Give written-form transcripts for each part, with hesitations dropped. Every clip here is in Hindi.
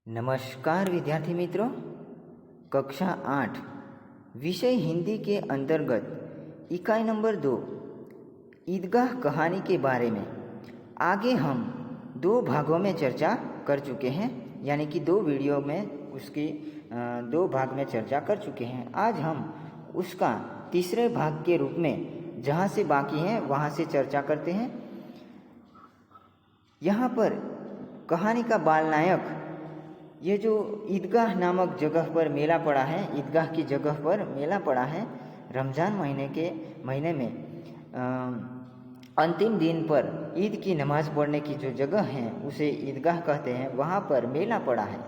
नमस्कार विद्यार्थी मित्रों, कक्षा 8 विषय हिंदी के अंतर्गत इकाई नंबर 2 ईदगाह कहानी के बारे में आगे हम 2 भागों में चर्चा कर चुके हैं। यानी कि 2 वीडियो में उसकी 2 भाग में चर्चा कर चुके हैं। आज हम उसका तीसरे भाग के रूप में जहाँ से बाकी हैं वहाँ से चर्चा करते हैं। यहाँ पर कहानी का बाल नायक ये जो ईदगाह नामक जगह पर मेला पड़ा है, ईदगाह की जगह पर मेला पड़ा है, रमज़ान महीने में अंतिम दिन पर ईद की नमाज़ पढ़ने की जो जगह है उसे ईदगाह कहते हैं। वहाँ पर मेला पड़ा है,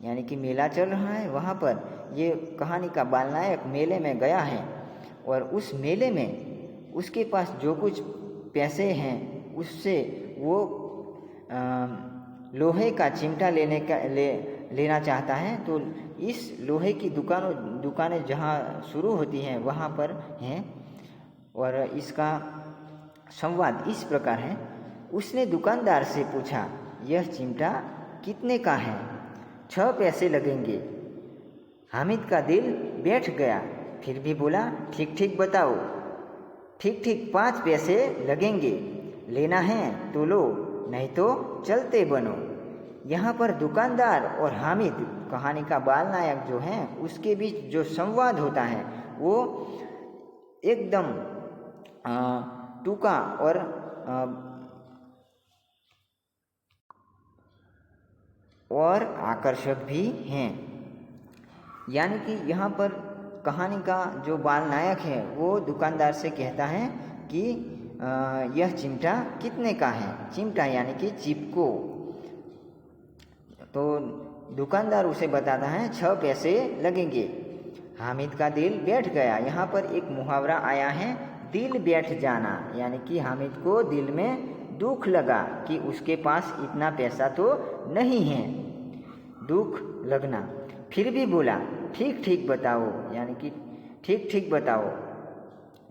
यानी कि मेला चल रहा है। वहाँ पर ये कहानी का बालनायक मेले में गया है और उस मेले में उसके पास जो कुछ पैसे हैं उससे वो लोहे का चिमटा लेना चाहता है। तो इस लोहे की दुकानें जहाँ शुरू होती हैं वहाँ पर हैं और इसका संवाद इस प्रकार है। उसने दुकानदार से पूछा, यह चिमटा कितने का है? 6 पैसे लगेंगे। हामिद का दिल बैठ गया, फिर भी बोला, ठीक ठीक बताओ। ठीक 5 पैसे लगेंगे। लेना है तो लो, नहीं तो चलते बनो। यहाँ पर दुकानदार और हामिद, कहानी का बाल नायक जो है, उसके बीच जो संवाद होता है वो एकदम टूका और आकर्षक भी हैं। यानी कि यहाँ पर कहानी का जो बाल नायक है वो दुकानदार से कहता है कि यह चिमटा कितने का है? चिमटा यानी कि चिपको। तो दुकानदार उसे बताता है 6 पैसे लगेंगे। हामिद का दिल बैठ गया। यहाँ पर एक मुहावरा आया है, दिल बैठ जाना, यानी कि हामिद को दिल में दुख लगा कि उसके पास इतना पैसा तो नहीं है, दुख लगना। फिर भी बोला, ठीक बताओ, यानी कि ठीक बताओ।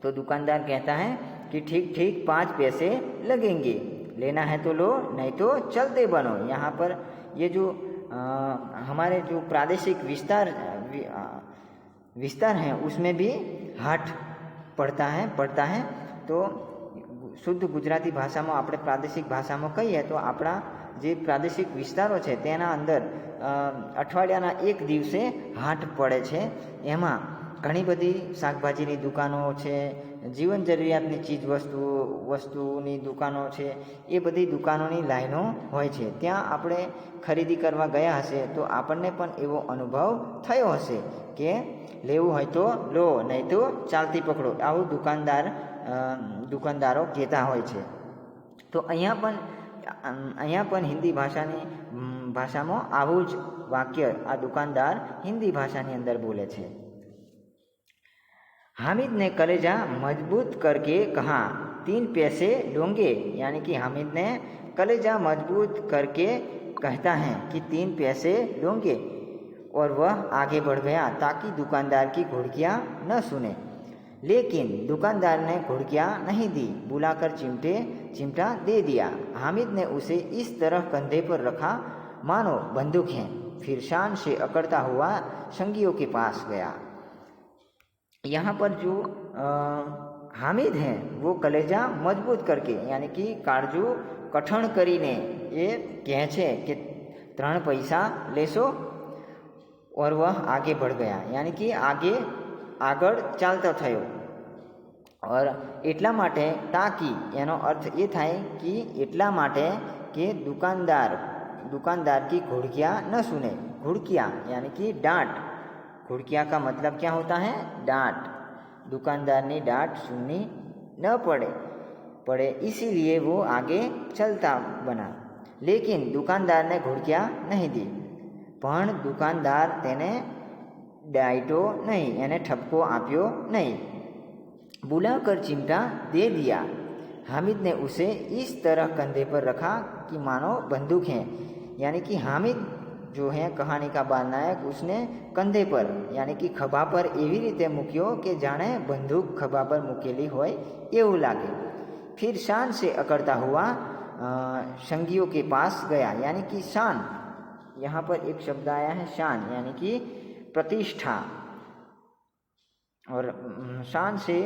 तो दुकानदार कहता है कि ठीक 5 पैसे लगेंगे। लेना है तो लो, नहीं तो चलते बनो। यहाँ पर ये जो हमारे जो प्रादेशिक विस्तार हैं उसमें भी हाट पड़ता है। तो શુદ્ધ ગુજરાતી ભાષામાં આપણે પ્રાદેશિક ભાષામાં કહીએ તો આપણા જે પ્રાદેશિક વિસ્તારો છે તેના અંદર અઠવાડિયાના એક દિવસે હાટ પડે છે। એમાં ઘણી બધી શાકભાજીની દુકાનો છે, જીવન જરૂરિયાતની ચીજ વસ્તુની દુકાનો છે, એ બધી દુકાનોની લાઈનો હોય છે। ત્યાં આપણે ખરીદી કરવા ગયા હશે તો આપણને પણ એવો અનુભવ થયો હશે કે લેવું હોય તો લો, નહીં તો ચાલતી પકડો, આવું દુકાનદારો કહેતા હોય છે। તો અહીંયા પણ हिंदी ભાષામાં આવું જ વાક્ય આ દુકાનદાર हिंदी ભાષાની અંદર બોલે છે। हामिद ने कलेजा मजबूत करके कहा, 3 पैसे लूँगे। यानी कि हामिद ने कलेजा मजबूत करके कहता है कि 3 पैसे लूँगे और वह आगे बढ़ गया ताकि दुकानदार की घुड़कियाँ न सुने। लेकिन दुकानदार ने घुड़कियाँ नहीं दी, बुलाकर चिमटा दे दिया। हामिद ने उसे इस तरह कंधे पर रखा मानो बंदूक है, फिर शान से अकड़ता हुआ संगियों के पास गया। यहाँ पर जो हामिद हैं वो कलेजा मजबूत करके, यानी कि काळजू कठण करीने ये कहे छे कि 3 पैसा लेशो, और वह आगे बढ़ गया, यानी कि આગળ ચાલતો થયો। और એટલા માટે તાકી એનો अर्थ ये થાય कि એટલા માટે કે दुकानदार की घुड़कियाँ न सुने। घुड़कियाँ यानी कि डांट। घुड़कियाँ का मतलब क्या होता है? डांट। दुकानदार ने डांट सुननी न पड़े इसीलिए वो आगे चलता बना। लेकिन दुकानदार ने घुड़कियाँ नहीं दी, पण दुकानदार तेने डांटो नहीं, यानी ठपको आप्यो नहीं, बुलाकर चिमटा दे दिया। हामिद ने उसे इस तरह कंधे पर रखा कि मानो बंदूक है। यानी कि हामिद जो है कहानी का बाल नायक, उसने कंधे पर यानी कि खभा पर एवी रीते मूक्यो कि जाने बंदूक खभा पर मूकेली होय एवं लागे। फिर शान से अकड़ता हुआ संगियों के पास गया। यानी कि शान यहाँ पर एक शब्द आया है शान, यानी कि प्रतिष्ठा, और शान से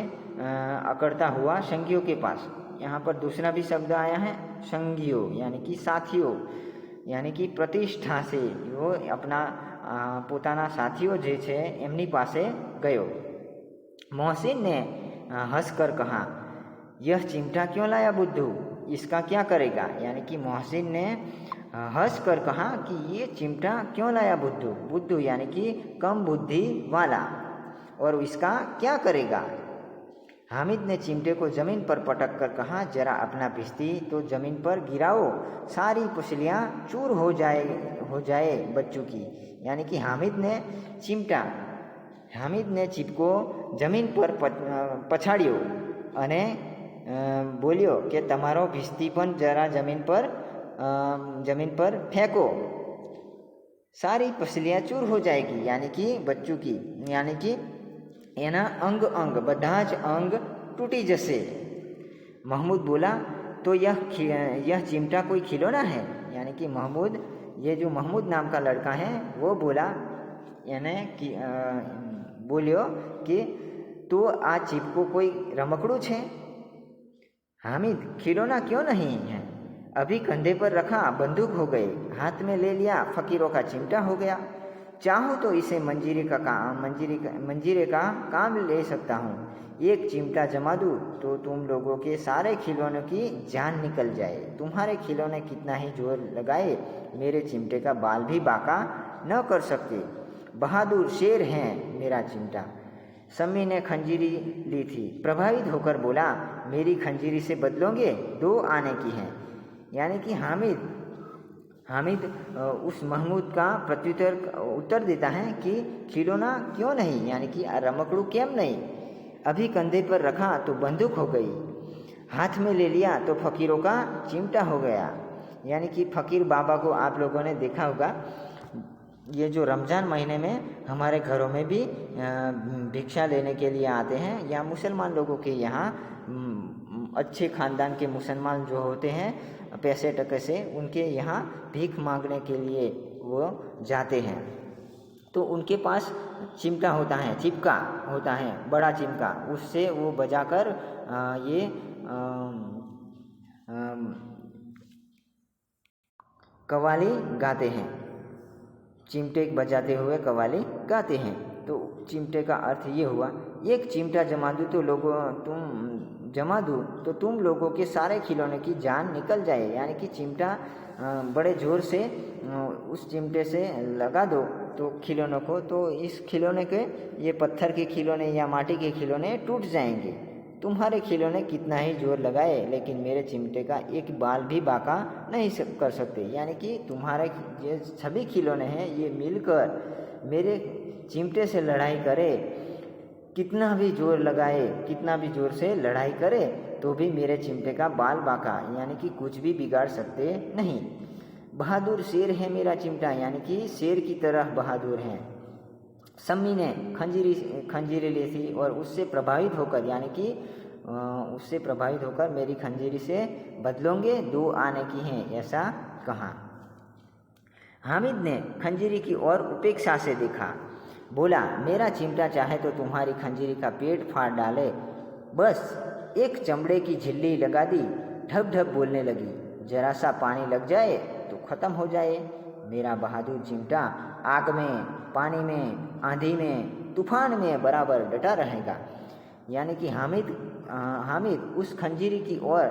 अकड़ता हुआ संगियों के पास। यहाँ पर दूसरा भी शब्द आया है संगियों, यानी कि साथियों, यानी कि प्रतिष्ठा से वो अपना પોતાના સાથીઓ જે છે એમની પાસે ગયો। मोहसिन ने हंसकर कहा, यह चिमटा क्यों लाया बुद्धू, इसका क्या करेगा। यानी कि मोहसिन ने हंस कर कहा कि ये चिमटा क्यों लाया बुद्धू, बुद्धू यानी कि कम बुद्धि वाला, और इसका क्या करेगा। हामिद ने चिमटे को ज़मीन पर पटक कर कहा, जरा अपना भिश्ती तो ज़मीन पर गिराओ, सारी पुसलियाँ चूर हो जाए बच्चों की। यानी कि हामिद ने ચીપકો જમીન પર પછાડ્યો અને બોલ્યો કે તમારો ભીસ્તી પણ જરા जमीन पर फेंको, सारी पसलियाँ चूर हो जाएगी। यानी कि बच्चों की, यानी कि एना अंग अंग બધા જ अंग टूटी जैसे। महमूद बोला, तो यह चिमटा कोई खिलौना है। यानी कि ये जो महमूद नाम का लड़का है वो बोला, यानी कि बोलियो कि तो आ चिपको कोई रमकड़ू छे। हामिद, खिलौना क्यों नहीं है, अभी कंधे पर रखा बंदूक हो गई, हाथ में ले लिया फकीरों का चिमटा हो गया। चाहूँ तो इसे मंजीरे का काम ले सकता हूँ। एक चिमटा जमा दूँ तो तुम लोगों के सारे खिलौनों की जान निकल जाए। तुम्हारे खिलौने कितना ही जोर लगाए, मेरे चिमटे का बाल भी बाका न कर सकते। बहादुर शेर है मेरा चिमटा। सम्मी ने खंजीरी ली थी, प्रभावित होकर बोला, मेरी खंजीरी से बदलोगे, 2 आने की है। यानी कि हामिद उस महमूद का उत्तर देता है कि खिलौना क्यों नहीं, यानी कि रमकड़ू क्यों नहीं, अभी कंधे पर रखा तो बंदूक हो गई, हाथ में ले लिया तो फकीरों का चिमटा हो गया। यानी कि फकीर बाबा को आप लोगों ने देखा होगा, ये जो रमज़ान महीने में हमारे घरों में भी भिक्षा लेने के लिए आते हैं, या मुसलमान लोगों के यहाँ अच्छे ख़ानदान के मुसलमान जो होते हैं पैसे टके से, उनके यहाँ भीख मांगने के लिए वो जाते हैं। तो उनके पास चिमटा होता है, चिपका होता है, बड़ा चिमटा, उससे वो बजाकर ये कव्वाली गाते हैं, चिमटे बजाते हुए कव्वाली गाते हैं। तो चिमटे का अर्थ ये हुआ, एक चिमटा जमा दूँ तो तुम लोगों के सारे खिलौने की जान निकल जाए। यानी कि चिमटा बड़े ज़ोर से उस चिमटे से लगा दो तो खिलौनों को, तो इस खिलौने के, ये पत्थर के खिलौने या माटी के खिलौने टूट जाएंगे। तुम्हारे खिलौने कितना ही जोर लगाए, लेकिन मेरे चिमटे का एक बाल भी बाका नहीं कर सकते। यानी कि तुम्हारे ये सभी खिलौने हैं, ये मिलकर मेरे चिमटे से लड़ाई करे, कितना भी जोर लगाए, कितना भी जोर से लड़ाई करे, तो भी मेरे चिमटे का बाल बाका, यानी कि कुछ भी बिगाड़ सकते नहीं। बहादुर शेर है मेरा चिमटा, यानी कि शेर की तरह बहादुर हैं। सम्मी ने खंजीरी ली थी और उससे प्रभावित होकर, यानी कि उससे प्रभावित होकर मेरी खंजीरी से बदलोगे, 2 आने की हैं, ऐसा कहा। हामिद ने खंजीरी की ओर उपेक्षा से देखा, बोला, मेरा चिमटा चाहे तो तुम्हारी खंजीरी का पेट फाड़ डाले, बस एक चमड़े की झिल्ली लगा दी, ढब ढब बोलने लगी, जरा सा पानी लग जाए तो ख़त्म हो जाए। मेरा बहादुर चिमटा आग में, पानी में, आंधी में, तूफान में बराबर डटा रहेगा। यानी कि हामिद उस खंजीरी की ओर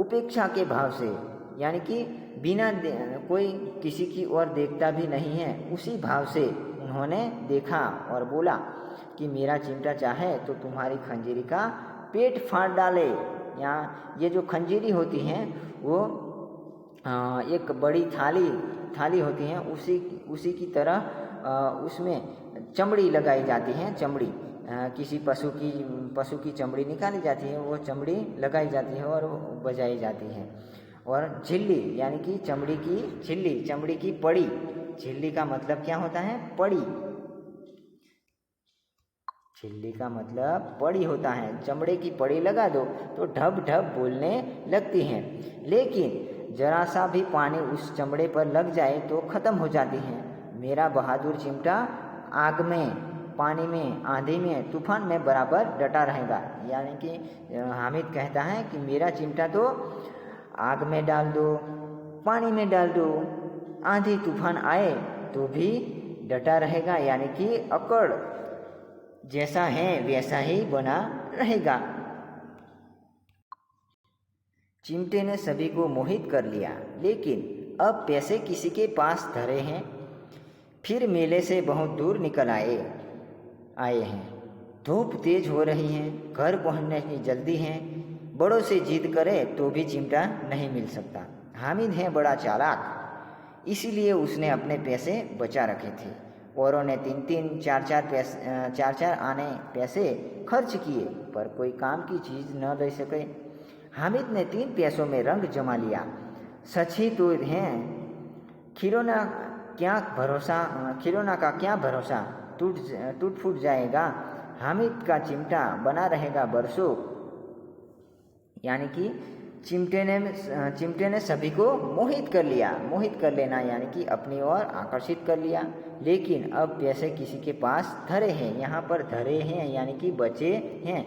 उपेक्षा के भाव से, यानी कि बिना कोई किसी की ओर देखता भी नहीं है, उसी भाव से उन्होंने देखा और बोला कि मेरा चिमटा चाहे तो तुम्हारी खंजीरी का पेट फाड़ डाले। या ये जो खंजीरी होती हैं वो एक बड़ी थाली होती हैं, उसी की तरह उसमें चमड़ी लगाई जाती है। चमड़ी किसी पशु की चमड़ी निकाली जाती है, वो चमड़ी लगाई जाती है और बजाई जाती है। और झिल्ली यानी कि चमड़ी की झिल्ली, चमड़ी की पड़ी, झिल्ली का मतलब क्या होता है, पड़ी, झिल्ली का मतलब पड़ी होता है। चमड़े की पड़ी लगा दो तो ढब ढब बोलने लगती हैं। लेकिन जरा सा भी पानी उस चमड़े पर लग जाए तो ख़त्म हो जाती है। मेरा बहादुर चिमटा आग में, पानी में, आंधी में, तूफान में बराबर डटा रहेगा। यानी कि हामिद कहता है कि मेरा चिमटा तो आग में डाल दो, पानी में डाल दो, आंधी तूफान आए तो भी डटा रहेगा, यानी कि अकड़ जैसा है वैसा ही बना रहेगा। चिमटे ने सभी को मोहित कर लिया, लेकिन अब पैसे किसी के पास धरे हैं। फिर मेले से बहुत दूर निकल आए हैं। धूप तेज हो रही है, घर पहुंचने की जल्दी है। बड़ों से जिद करे तो भी चिमटा नहीं मिल सकता। हामिद है बड़ा चालाक, इसीलिए उसने अपने पैसे बचा रखे थे। औरों ने 3-3, 4-4 आने पैसे खर्च किए, पर कोई काम की चीज़ न ले सके। हामिद ने 3 पैसों में रंग जमा लिया। सच ही तो हैं, खिलौना का क्या भरोसा, टूट फूट जाएगा। हामिद का चिमटा बना रहेगा बरसों। यानी कि चिमटे ने सभी को मोहित कर लेना यानी कि अपनी ओर आकर्षित कर लिया। लेकिन अब पैसे किसी के पास धरे हैं। यहाँ पर धरे हैं यानी कि बचे हैं।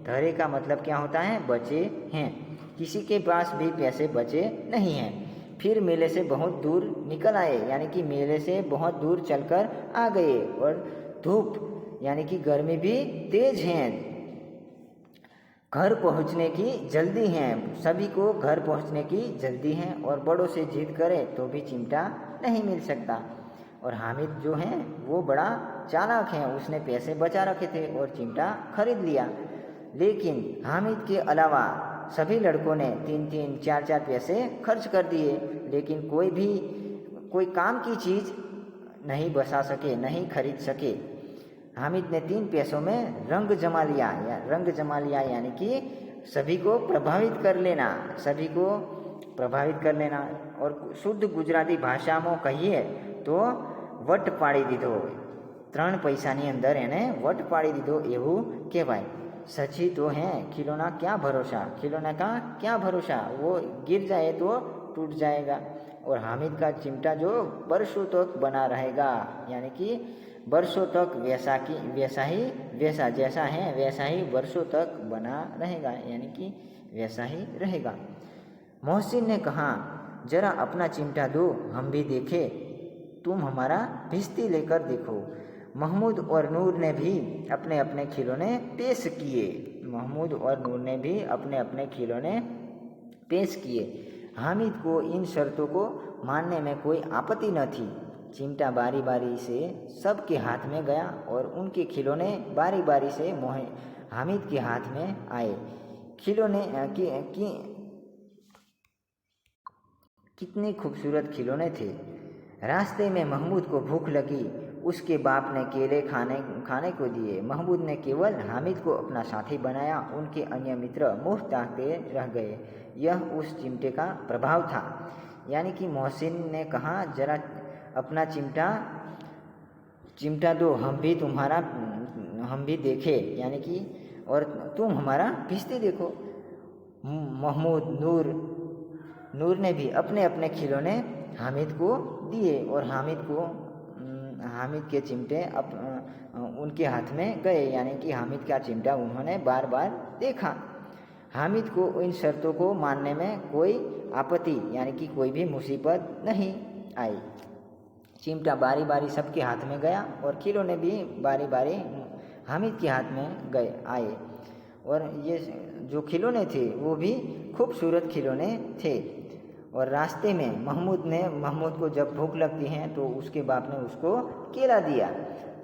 धरे का मतलब क्या होता है? बचे हैं। किसी के पास भी पैसे बचे नहीं हैं। फिर मेले से बहुत दूर निकल आए, यानी कि मेले से बहुत दूर चलकर आ गए। और धूप यानी कि गर्मी भी तेज है। घर पहुंचने की जल्दी है, सभी को घर पहुंचने की जल्दी है। और बड़ों से जिद करे तो भी चिमटा नहीं मिल सकता। और हामिद जो है वो बड़ा चालाक है, उसने पैसे बचा रखे थे और चिमटा खरीद लिया। लेकिन हामिद के अलावा सभी लड़कों ने 3-3, 4-4 पैसे खर्च कर दिए, लेकिन कोई काम की चीज़ नहीं बचा सके, नहीं खरीद सके। हामिद ने 3 पैसों में रंग जमा लिया यानी कि सभी को प्रभावित कर लेना। और शुद्ध गुजराती भाषा में कहिए तो वट पाड़ी दीधो। 3 पैसानी अंदर एने वट पाड़ी दीधो एवं कहेवाय। सच ही तो है, खिलौना का क्या भरोसा, वो गिर जाए तो टूट जाएगा। और हामिद का चिमटा जो बरसों तक बना रहेगा, यानी कि बरसों तक वैसा जैसा है वैसा ही बरसों तक बना रहेगा, यानी कि वैसा ही रहेगा। मोहसिन ने कहा, जरा अपना चिमटा दो, हम भी देखें। तुम हमारा भिश्ती लेकर देखो। महमूद और नूर ने भी अपने अपने खिलौने पेश किए। हामिद को इन शर्तों को मानने में कोई आपत्ति न थी। चिमटा बारी बारी से सबके हाथ में गया और उनके खिलौने बारी बारी से हामिद के हाथ में आए। खिलौने कितने खूबसूरत खिलौने थे। रास्ते में महमूद को भूख लगी, उसके बाप ने केले खाने को दिए। महमूद ने केवल हामिद को अपना साथी बनाया, उनके अन्य मित्र मुँह ताकते रह गए। यह उस चिमटे का प्रभाव था। यानी कि मोहसिन ने कहा, जरा अपना चिमटा दो, हम भी देखें, यानी कि और तुम हमारा भिश्ती देखो। महमूद नूर ने भी अपने अपने खिलौने हामिद को दिए और हामिद के चिमटे उनके हाथ में गए, यानी कि हामिद का चिमटा उन्होंने बार बार देखा। हामिद को इन शर्तों को मानने में कोई आपत्ति यानी कि कोई भी मुसीबत नहीं आई। चिमटा बारी बारी सबके हाथ में गया और खिलौने भी बारी बारी हामिद के हाथ में आए। और ये जो खिलौने थे वो भी खूबसूरत खिलौने थे। और रास्ते में महमूद को जब भूख लगती है तो उसके बाप ने उसको केला दिया।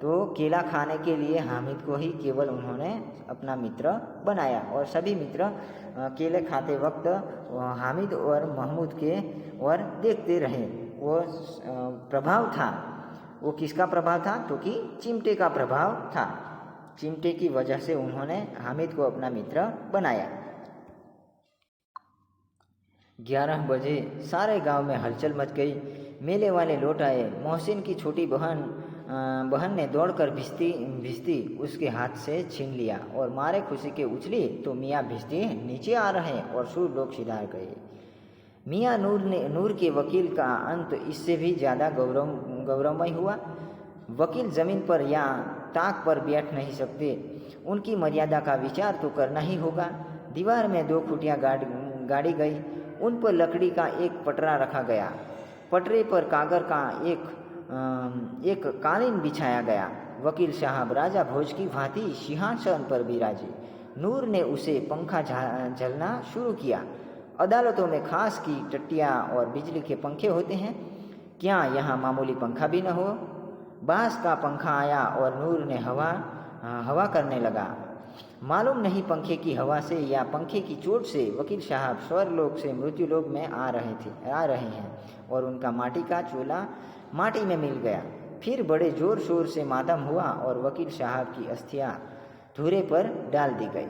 तो केला खाने के लिए हामिद को ही केवल उन्होंने अपना मित्र बनाया। और सभी मित्र केले खाते वक्त हामिद और महमूद के और देखते रहे। वो प्रभाव था, वो किसका प्रभाव था? तो कि चिमटे का प्रभाव था। चिमटे की वजह से उन्होंने हामिद को अपना मित्र बनाया। 11 बजे सारे गांव में हलचल मच गई। मेले वाले लौट आए। मोहसिन की छोटी बहन ने दौड़कर भिश्ती उसके हाथ से छीन लिया और मारे खुशी के उछली तो मियाँ भिश्ती नीचे आ रहे और 100 लोग सिधार गए। मियाँ नूर के वकील का अंत इससे भी ज़्यादा गौरवमय हुआ। वकील ज़मीन पर या ताक पर बैठ नहीं सकते, उनकी मर्यादा का विचार तो करना ही होगा। दीवार में 2 खुटियाँ गाड़ी गई, उन पर लकड़ी का एक पटरा रखा गया। पटरे पर कागर का एक कालीन बिछाया गया। वकील साहब राजा भोज की भांति सिंहासन पर विराजे। नूर ने उसे पंखा झलना शुरू किया। अदालतों में खास की टट्टियाँ और बिजली के पंखे होते हैं, क्या यहाँ मामूली पंखा भी न हो? बांस का पंखा आया और नूर ने हवा करने लगा। मालूम नहीं पंखे की हवा से या पंखे की चोट से वकील साहब स्वर्गलोक से मृत्युलोक में आ रहे हैं और उनका माटी का चोला माटी में मिल गया। फिर बड़े जोर शोर से मातम हुआ और वकील साहब की अस्थियां धूरे पर डाल दी गई।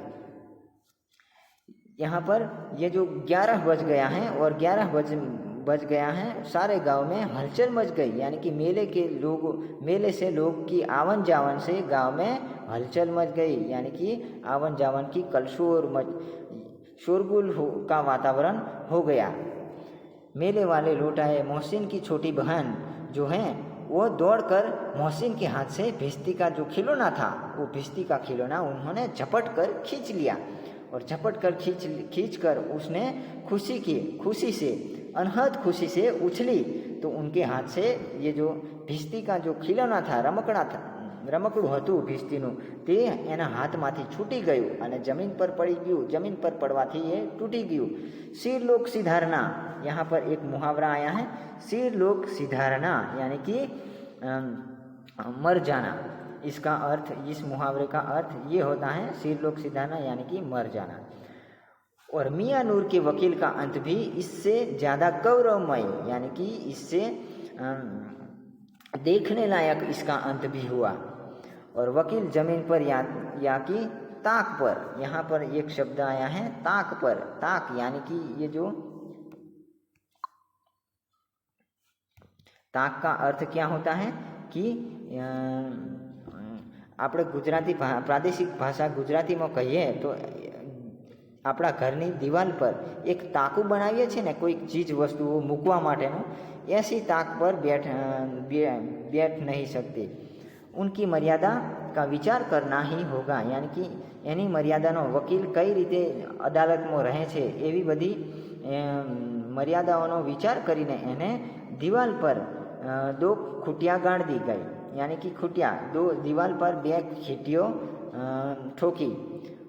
यहाँ पर ये जो 11 बज गया है और 11 बज गया है, सारे गांव में हलचल मच गई। यानी कि मेले से लोग की आवन जावन से गांव में हलचल मच गई। यानी कि आवन जावन की शोरगुल का वातावरण हो गया। मेले वाले लौट आए। मोहसिन की छोटी बहन जो है वो दौड़कर मोहसिन के हाथ से भिश्ती का जो खिलौना था, वो भिश्ती का खिलौना उन्होंने झपट कर खींच लिया और झपट कर खींच कर उसने खुशी से अनहद खुशी से उछली तो उनके हाथ से ये जो भिश्ती का जो खिलौना था, રમકડું હતું ભીસ્તીનું, તે એના હાથમાંથી છૂટી ગયું અને જમીન પર પડી ગયું। જમીન પર પડવાથી એ તૂટી ગયું। सिरलोक सिधारना, यहाँ पर एक मुहावरा आया है, सिरलोक सिधारना यानी कि मर जाना। इसका अर्थ, इस मुहावरे का अर्थ ये होता है, सिरलोक सिधारना यानी कि मर जाना। और मियाँ नूर के वकील का अंत भी इससे ज़्यादा गौरवमय यानी कि इससे देखने लायक इसका अंत भी हुआ। और वकील जमीन पर या कि ताक पर, यहाँ पर एक शब्द आया है ताक पर। ताक यानी कि ये जो ताक का अर्थ क्या होता है कि આપણે ગુજરાતી પ્રાદેશિક ભાષા ગુજરાતીમાં કહીએ તો આપણા ઘરની દિવાલ પર એક તાકું બનાવીએ છીએ ને કોઈ ચીજ વસ્તુઓ મૂકવા માટેનું, ऐसी ताक पर बैठ नहीं सकते। उनकी मर्यादा का विचार करना ही होगा। यानी कि एनी मर्यादानो वकील कई रीते अदालत में रहे छे एवी बधी मर्यादाओं विचार करीने एने दीवाल पर 2 खूटिया गाड़ दी गई। यानी कि खूटिया 2 दीवाल पर 2 खीटियों ठोकी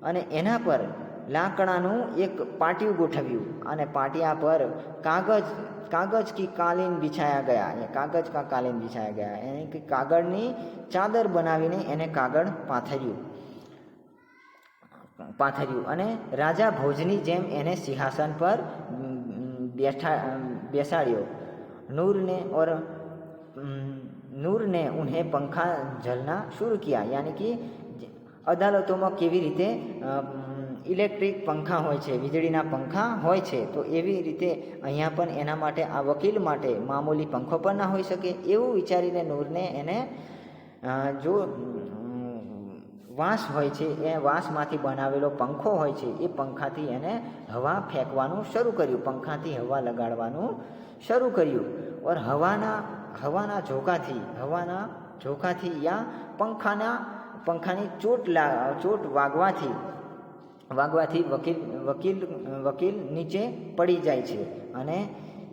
अने एना पर लाकड़ाનું एक पाटिયું गोठव्યું અને पाटिया पर कागज की कालीन बिछाया गया। ये कागज का कालीन बिछाया गया यानी कि कागड़नी चादर बनावीने एने कागड़ पाथर्યું અને राजा भोजनी जेम एने सिंहासन पर बेसाड्यो। नूर ने उन्हें पंखा झलना शुरू किया। यानी कि अदालतों में केवी रीते इलेक्ट्रिक पंखा होय छे, वीजळीना पंखा होय छे, तो एवी रीते अहींया पण एना माटे आ वकील माटे मामूली पंखो पण ना होई शके एवुं विचारीने नूरने एने जो वांस होय छे ए वांसमांथी बनावेलो पंखो होय छे ए पंखाथी एने हवा फेंकवानुं शरू कर्युं, पंखाथी हवा लगाडवानुं शरू कर्युं। और हवाना झोंकाथी या पंखानी चोट वागवाथी वकील नीचे पड़ी जाए छे अने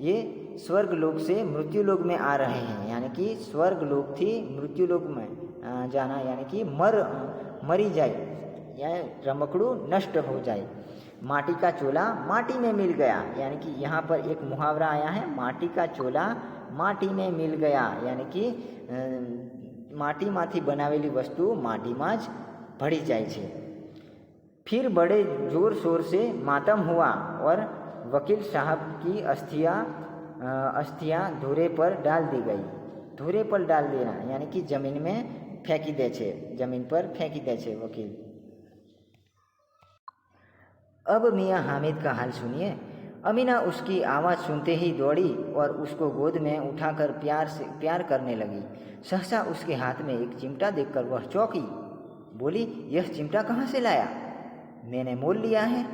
ये स्वर्गलोक से मृत्युलोक में आ रहे हैं। यानी कि स्वर्गलोक थी मृत्युलोक में जाना यानी कि मरी जाए या रमकड़ू नष्ट हो जाए। माटी का चोला माटी में मिल गया। यानी कि यहाँ पर एक मुहावरा आया है, माटी का चोला माटी में मिल गया। यानी कि माटी माथी बनावेली वस्तु माटी में ज भળી જાય છે। फिर बड़े जोर शोर से मातम हुआ और वकील साहब की अस्थियाँ धूरे पर डाल दी गई। धूरे पर डाल देना यानी कि जमीन में फेंकी दे छे, जमीन पर फेंकी दे छे वकील। अब मियाँ हामिद का हाल सुनिए। अमीना उसकी आवाज़ सुनते ही दौड़ी और उसको गोद में उठाकर प्यार करने लगी। सहसा उसके हाथ में एक चिमटा देखकर वह चौंकी। बोली, यह चिमटा कहाँ से लाया? मैंने मोल लिया है।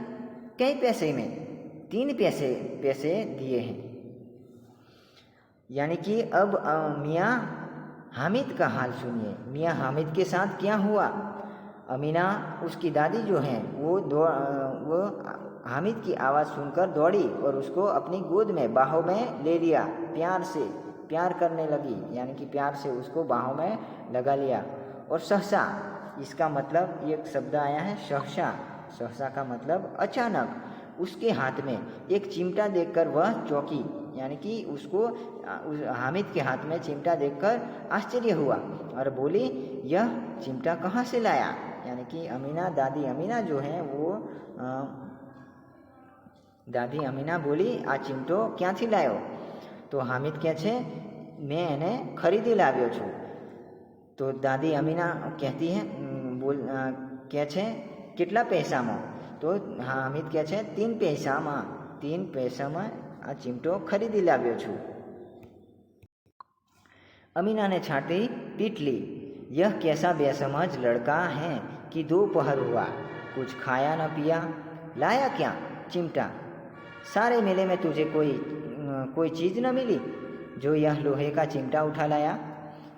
कई पैसे में? 3 पैसे दिए हैं। यानी कि अब मियाँ हामिद का हाल सुनिए। मियाँ हामिद के साथ क्या हुआ? अमीना उसकी दादी जो हैं वो हामिद की आवाज़ सुनकर दौड़ी और उसको अपनी गोद में बाहों में ले लिया, प्यार करने लगी, यानी कि प्यार से उसको बाहों में लगा लिया। और सहसा, इसका मतलब एक शब्द आया है सहसा। सहसा का मतलब अचानक उसके हाथ में एक चिमटा देखकर वह चौंकी, यानी कि उसको हामिद के हाथ में चिमटा देखकर आश्चर्य हुआ और बोली, यह चिमटा कहाँ से लाया? यानी कि अमीना, दादी अमीना जो है वो दादी अमीना बोली, आ चिमटो क्यांथी लायो? तो हामिद કહે છે, मैं એને खरीदी लाव्यो છું। तो दादी अमीना कहती है કહે છે કેટલા પૈસામાં? तो हामिद કહે છે 3 પૈસામાં, 3 પૈસામાં આ चिमटो खरीदी लाव्यो છું। अमीना ने छाती पीट ली, यह कैसा बेसमझ लड़का है कि दोपहर हुआ, कुछ खाया न पिया, लाया क्या चिमटा? सारे मेले में तुझे कोई चीज़ न मिली जो यह लोहे का चिमटा उठा लाया?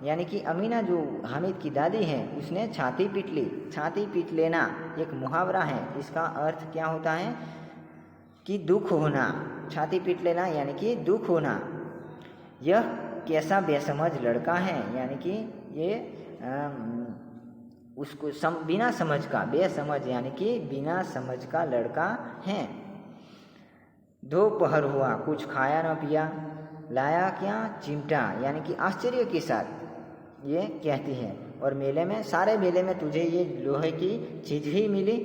यानी कि अमीना जो हामिद की दादी है उसने छाती पीट ली। छाती पीट लेना एक मुहावरा है, इसका अर्थ क्या होता है कि दुख होना। छाती पीट लेना यानी कि दुख होना। यह कैसा बेसमझ लड़का है, यानी कि ये उसको बिना समझ का, बेसमझ यानी कि बिना समझ का लड़का है। दोपहर हुआ, कुछ खाया न पिया, लाया क्या चिमटा, यानी कि आश्चर्य के साथ ये कहती है। और मेले में, सारे मेले में तुझे ये लोहे की चीज ही मिली?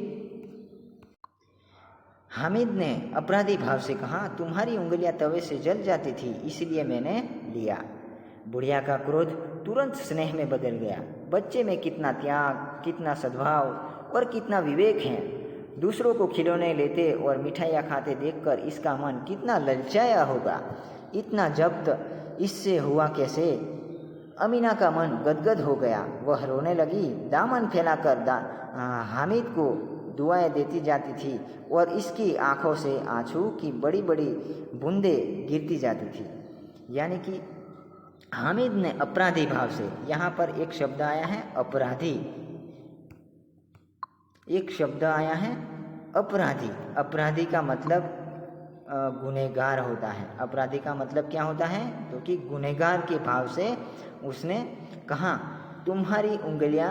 हामिद ने अपराधी भाव से कहा, तुम्हारी उंगलियां तवे से जल जाती थी इसलिए मैंने लिया। बुढ़िया का क्रोध तुरंत स्नेह में बदल गया। बच्चे में कितना त्याग, कितना सद्भाव और कितना विवेक है। दूसरों को खिलौने लेते और मिठाइयाँ खाते देखकर इसका मन कितना ललचाया होगा। इतना जब्त इससे हुआ कैसे? अमीना का मन गदगद हो गया। वह रोने लगी, दामन फैलाकर हामिद को दुआएं देती जाती थी और इसकी आंखों से आंसू की बड़ी बड़ी बूंदें गिरती जाती थी। यानी कि हामिद ने अपराधी भाव से, यहाँ पर एक शब्द आया है अपराधी, एक शब्द आया है अपराधी। अपराधी का मतलब गुनहगार होता है। अपराधी का मतलब क्या होता है? तो कि गुनहगार के भाव से उसने कहा, तुम्हारी उंगलियां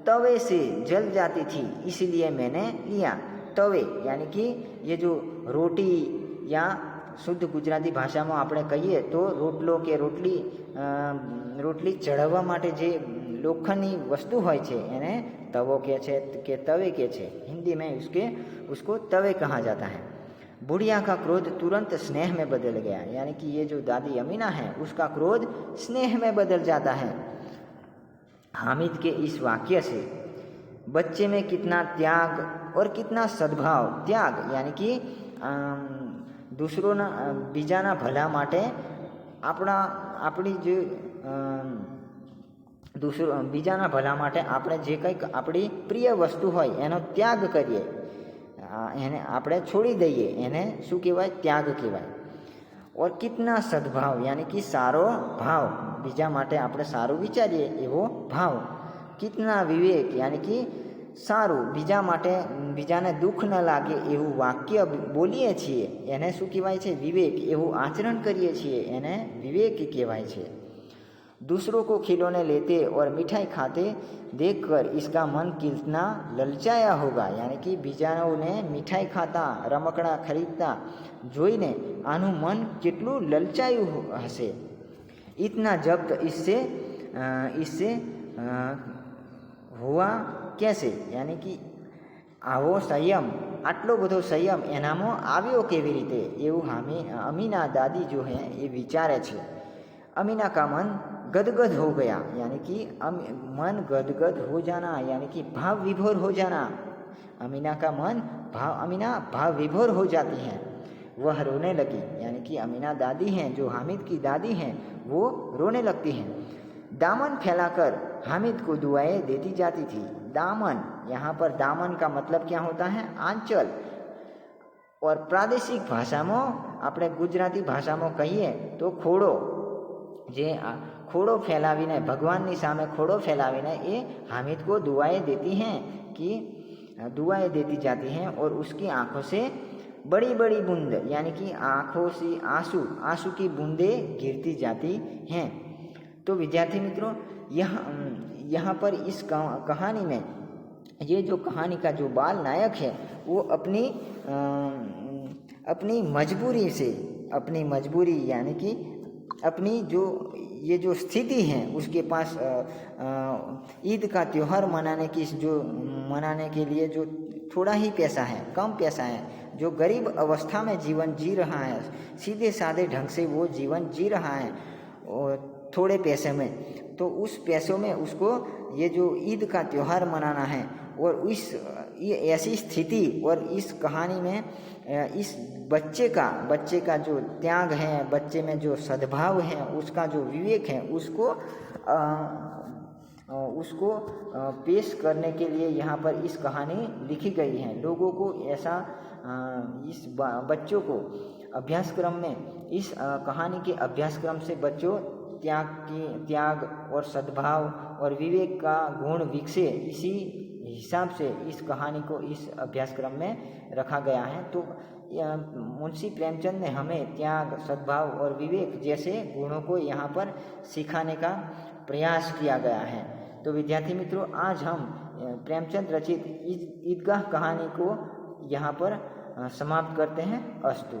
तवे से जल जाती थी इसलिए मैंने लिया। तवे यानी कि ये जो रोटी या શુદ્ધ ગુજરાતી ભાષામાં આપણે કહીએ તો રોટલો કે રોટલી ચડાવવા માટે જે લોખંડની વસ્તુ હોય છે એને તવો કહે છે કે તવે કહે છે। हिंदी में उसको तवे कहा जाता है। बुढ़िया का क्रोध तुरंत स्नेह में बदल गया, यानी कि ये जो दादी अमीना है उसका क्रोध स्नेह में बदल जाता है। हामिद के इस वाक्य से बच्चे में कितना त्याग और कितना सद्भाव, त्याग यानी कि दूसरोना बीजाना भला माटे આપણી જે બીજાના ભલા માટે આપણે જે કંઈક આપણી પ્રિય વસ્તુ હોય એનો ત્યાગ કરીએ, એને આપણે છોડી દઈએ, એને શું કહેવાય? ત્યાગ કહેવાય। और कितना सद्भाव यानी कि सारो भाव, बीजा माटे આપણે સારું વિચારીએ એવો ભાવ। कितना विवेक यानी कि સારું, બીજા માટે બીજાને દુઃખ ન લાગે એવું વાક્ય બોલીએ છીએ એને શું કહેવાય છે? વિવેક। એવું આચરણ કરીએ છીએ એને વિવેક કહેવાય છે। दूसरों को खिलौने लेते और मिठाई खाते देखकर इसका मन कितना ललचाया होगा, यानी कि बीजाओने मिठाई खाता, रमकड़ा खरीदता જોઈને આનું મન કેટલું લલચાયું હશે। इतना जब्त इससे हुआ कैसे, यानी कि आवो संयम, आटलो बधो संयम एनामो આવ્યો केवी रीते, एवं अमीना दादी जो है ये विचारे छे। अमीना का मन गदगद हो गया, यानी कि मन गदगद हो जाना, यानी कि भाव विभोर हो जाना। अमीना का मन अमीना भाव विभोर हो जाती हैं। वह रोने लगी, यानी कि अमीना दादी हैं जो हामिद की दादी हैं वो रोने लगती हैं। दामन फैलाकर हामिद को दुआएं देती जाती थी। दामन, यहाँ पर दामन का मतलब क्या होता है? आंचल। और प्रादेशिक भाषाમાં આપણે ગુજરાતી ભાષામાં કહીએ તો ખોડો, જે खोड़ो फैलावीने भगवान सामे खोड़ो फैलावीने ये हामिद को दुआएं देती हैं कि दुआएं देती जाती हैं और उसकी आंखों से बड़ी बड़ी बूंद यानी कि आंखों से आंसू की बूंदें गिरती जाती हैं। तो विद्यार्थी मित्रों, यहाँ पर इस कहानी में ये जो कहानी का जो बाल नायक है वो अपनी मजबूरी यानी कि अपनी जो ये जो स्थिति है उसके पास ईद का त्यौहार मनाने के लिए जो थोड़ा ही पैसा है, कम पैसा है, जो गरीब अवस्था में जीवन जी रहा है, सीधे साधे ढंग से वो जीवन जी रहा है और थोड़े पैसे में, तो उस पैसों में उसको ये जो ईद का त्यौहार मनाना है। और ये ऐसी स्थिति और इस कहानी में इस बच्चे का जो त्याग है, बच्चे में जो सद्भाव है, उसका जो विवेक है, उसको पेश करने के लिए यहाँ पर इस कहानी लिखी गई है। लोगों को ऐसा इस बच्चों को अभ्यासक्रम में, इस कहानी के अभ्यासक्रम से बच्चों त्याग और सद्भाव और विवेक का गुण विकसे, इसी हिसाब से इस कहानी को इस अभ्यासक्रम में रखा गया है। तो मुंशी प्रेमचंद ने हमें त्याग, सद्भाव और विवेक जैसे गुणों को यहाँ पर सिखाने का प्रयास किया गया है। तो विद्यार्थी मित्रों, आज हम प्रेमचंद रचित ईदगाह कहानी को यहाँ पर समाप्त करते हैं। अस्तु।